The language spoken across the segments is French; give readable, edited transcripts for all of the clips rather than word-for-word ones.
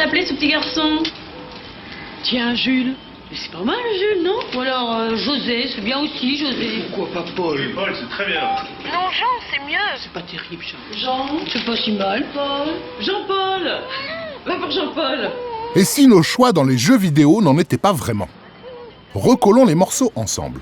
l'appeler, ce petit garçon? Tiens, Jules. Mais c'est pas mal, Jules, non? Ou alors José, c'est bien aussi, José. Pourquoi pas Paul? Oui, Paul, c'est très bien. Non, Jean, c'est mieux. C'est pas terrible, Jean. Jean, c'est pas si mal, Paul. Jean-Paul. Va pour Jean-Paul. Et si nos choix dans les jeux vidéo n'en étaient pas vraiment? Recollons les morceaux ensemble.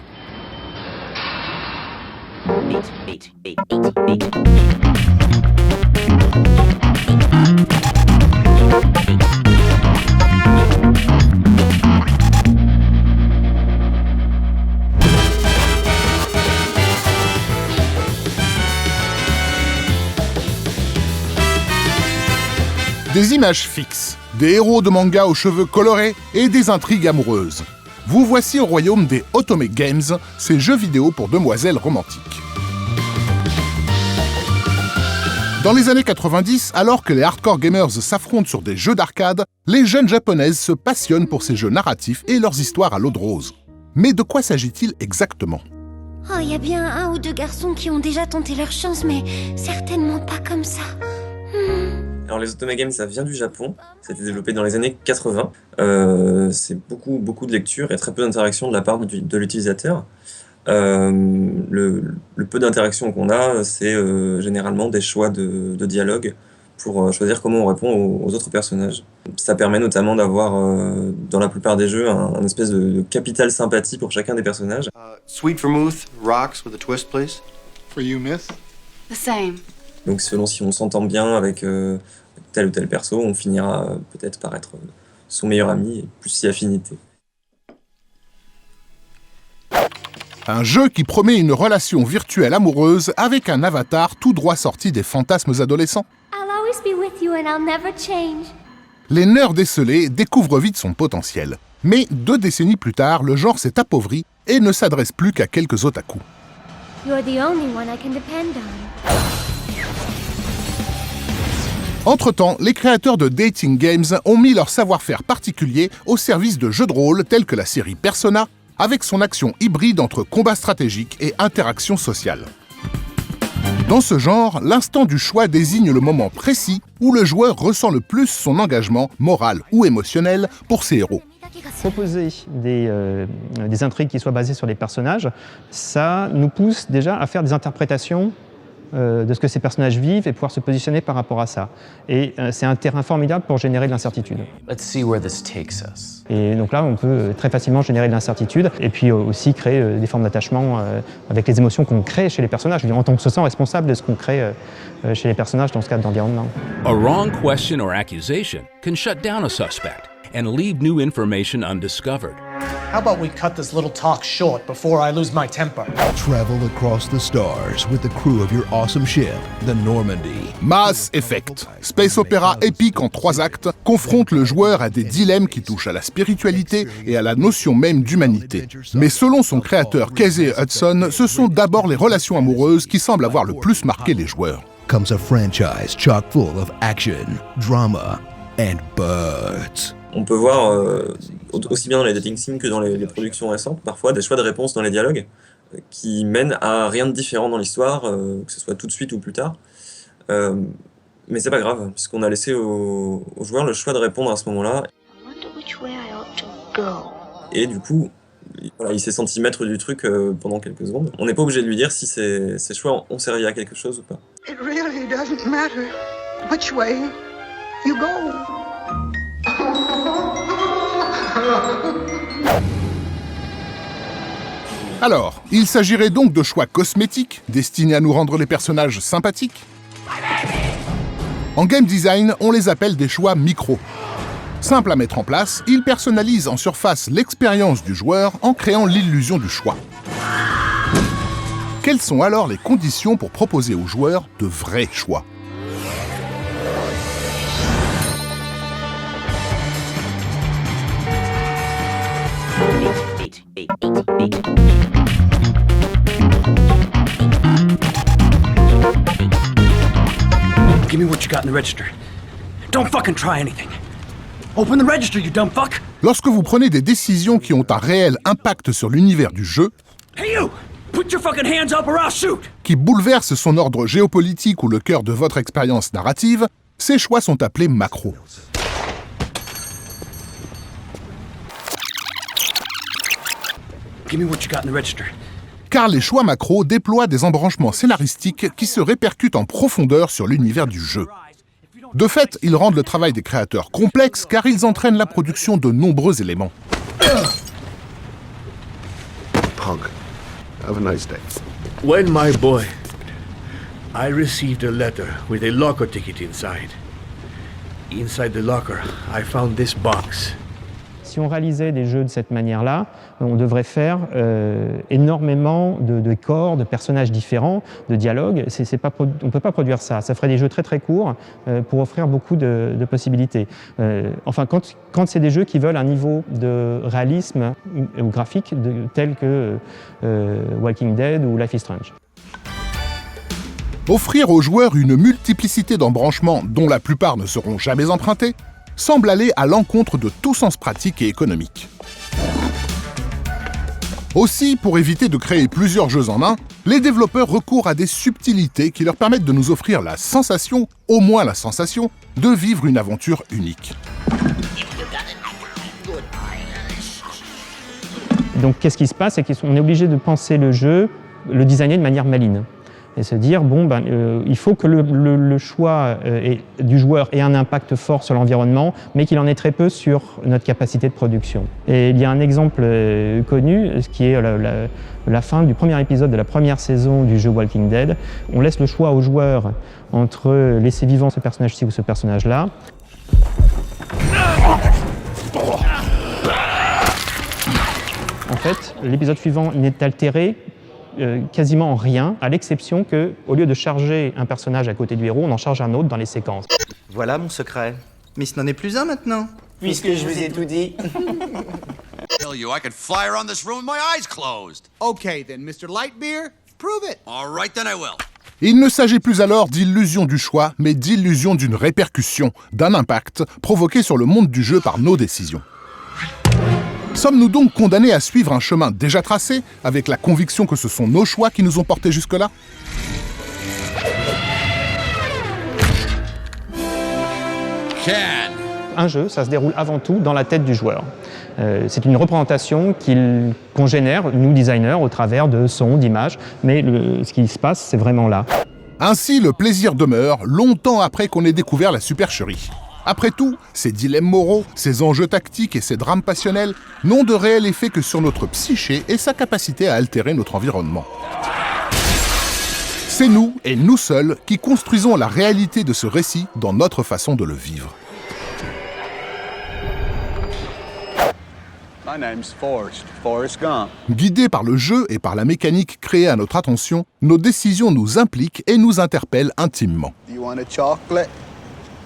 Des images fixes, des héros de manga aux cheveux colorés et des intrigues amoureuses. Vous voici au royaume des Otome Games, ces jeux vidéo pour demoiselles romantiques. Dans les années 90, alors que les hardcore gamers s'affrontent sur des jeux d'arcade, les jeunes japonaises se passionnent pour ces jeux narratifs et leurs histoires à l'eau de rose. Mais de quoi s'agit-il exactement? Oh, il y a bien un ou deux garçons qui ont déjà tenté leur chance, mais certainement pas comme ça. Alors les Otome Games, ça vient du Japon, ça a été développé dans les années 80. C'est beaucoup de lecture et très peu d'interaction de la part de l'utilisateur. Le peu d'interaction qu'on a, c'est généralement des choix de dialogue pour choisir comment on répond aux autres personnages. Ça permet notamment d'avoir, dans la plupart des jeux, un espèce de capital sympathie pour chacun des personnages. Sweet vermouth, rocks with a twist, please. For you, miss? The same. Donc selon si on s'entend bien avec tel ou tel perso, on finira peut-être par être son meilleur ami et plus si affinité. Un jeu qui promet une relation virtuelle amoureuse avec un avatar tout droit sorti des fantasmes adolescents. I'll always be with you and I'll never change. Les nerfs décelés découvrent vite son potentiel. Mais 2 décennies plus tard, le genre s'est appauvri et ne s'adresse plus qu'à quelques otaku. You're the only one I can depend on. Entre-temps, les créateurs de dating games ont mis leur savoir-faire particulier au service de jeux de rôle tels que la série Persona, avec son action hybride entre combat stratégique et interaction sociale. Dans ce genre, l'instant du choix désigne le moment précis où le joueur ressent le plus son engagement moral ou émotionnel pour ses héros. Proposer des intrigues qui soient basées sur les personnages, ça nous pousse déjà à faire des interprétations de ce que ces personnages vivent et pouvoir se positionner par rapport à ça. Et c'est un terrain formidable pour générer de l'incertitude. Let's see where this takes us. Et donc là, on peut très facilement générer de l'incertitude et puis aussi créer des formes d'attachement avec les émotions qu'on crée chez les personnages. Je veux dire, en tant que se sent responsable de ce qu'on crée chez les personnages dans ce cadre d'environnement. A wrong question or accusation can shut down a suspect and leave new information undiscovered. How about we cut this little talk short before I lose my temper? Travel across the stars with the crew of your awesome ship, the Normandy. Mass Effect, space opéra épique en 3 actes, confronte le joueur à des dilemmes qui touchent à la spiritualité et à la notion même d'humanité. Mais selon son créateur Casey Hudson, ce sont d'abord les relations amoureuses qui semblent avoir le plus marqué les joueurs. Comes a franchise chock full of action, drama and birds. On peut voir, aussi bien dans les dating sims que dans les productions récentes, parfois des choix de réponse dans les dialogues qui mènent à rien de différent dans l'histoire, que ce soit tout de suite ou plus tard. Mais c'est pas grave, puisqu'on a laissé aux joueurs le choix de répondre à ce moment-là. Et du coup, voilà, il s'est senti maître du truc pendant quelques secondes. On n'est pas obligé de lui dire si ces choix ont servi à quelque chose ou pas. It really doesn't matter which way you go. Alors, il s'agirait donc de choix cosmétiques, destinés à nous rendre les personnages sympathiques? En game design, on les appelle des choix micro. Simple à mettre en place, ils personnalisent en surface l'expérience du joueur en créant l'illusion du choix. Quelles sont alors les conditions pour proposer aux joueurs de vrais choix? Give me what you got in the register. Don't fucking try anything. Open the register, you dumb fuck. Lorsque vous prenez des décisions qui ont un réel impact sur l'univers du jeu, Hey you! Put your fucking hands up or I'll shoot! Qui bouleversent son ordre géopolitique ou le cœur de votre expérience narrative, ces choix sont appelés macros. Give me what you got in the register. Car les choix macro déploient des embranchements scénaristiques qui se répercutent en profondeur sur l'univers du jeu. De fait, ils rendent le travail des créateurs complexe car ils entraînent la production de nombreux éléments. Pug, have a nice day. When my boy, I received a letter with a locker ticket inside. Inside the locker, I found this box. Si on réalisait des jeux de cette manière-là, on devrait faire énormément de corps, de personnages différents, de dialogues. On ne peut pas produire ça. Ça ferait des jeux très très courts pour offrir beaucoup de possibilités. Enfin, quand c'est des jeux qui veulent un niveau de réalisme graphique tel que Walking Dead ou Life is Strange. Offrir aux joueurs une multiplicité d'embranchements dont la plupart ne seront jamais empruntés semble aller à l'encontre de tout sens pratique et économique. Aussi, pour éviter de créer plusieurs jeux en un, les développeurs recourent à des subtilités qui leur permettent de nous offrir la sensation, au moins la sensation, de vivre une aventure unique. Donc qu'est-ce qui se passe? C'est qu'on est obligé de penser le jeu, le designer de manière maligne. Et se dire, il faut que le choix du joueur ait un impact fort sur l'environnement, mais qu'il en ait très peu sur notre capacité de production. Et il y a un exemple connu, ce qui est la fin du premier épisode de la première saison du jeu Walking Dead. On laisse le choix aux joueurs entre laisser vivant ce personnage-ci ou ce personnage-là. En fait, l'épisode suivant n'est altéré quasiment en rien, à l'exception qu'au lieu de charger un personnage à côté du héros, on en charge un autre dans les séquences. Voilà mon secret. Mais ce n'en est plus un maintenant. Puisque je vous ai tout dit. Tell you, I could fly around this room with my eyes closed. Okay then, Mr. Lightbeer, prove it. All right then, I will. Il ne s'agit plus alors d'illusion du choix, mais d'illusion d'une répercussion, d'un impact provoqué sur le monde du jeu par nos décisions. Sommes-nous donc condamnés à suivre un chemin déjà tracé, avec la conviction que ce sont nos choix qui nous ont portés jusque-là ? Un jeu, ça se déroule avant tout dans la tête du joueur. C'est une représentation qu'on génère, nous designers, au travers de sons, d'images, mais ce qui se passe, c'est vraiment là. Ainsi, le plaisir demeure longtemps après qu'on ait découvert la supercherie. Après tout, ces dilemmes moraux, ces enjeux tactiques et ces drames passionnels n'ont de réel effet que sur notre psyché et sa capacité à altérer notre environnement. C'est nous, et nous seuls, qui construisons la réalité de ce récit dans notre façon de le vivre. My name's Forrest Gump. Guidés par le jeu et par la mécanique créée à notre attention, nos décisions nous impliquent et nous interpellent intimement. You want a chocolate?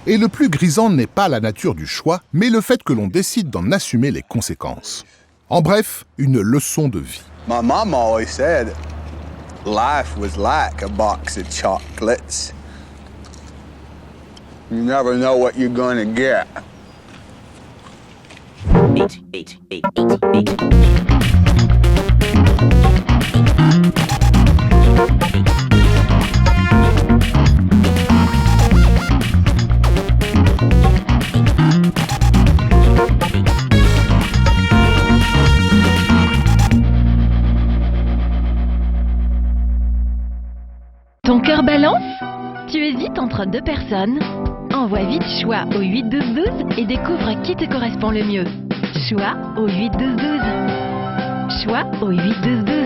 Et le plus grisant n'est pas la nature du choix, mais le fait que l'on décide d'en assumer les conséquences. En bref, une leçon de vie. My mom always said life was like a box of chocolates. You never know what you're gonna get. Ton cœur balance? Tu hésites entre deux personnes? Envoie vite choix au 8-12-12 et découvre qui te correspond le mieux. Choix au 8-12-12. Choix au 8-12-12.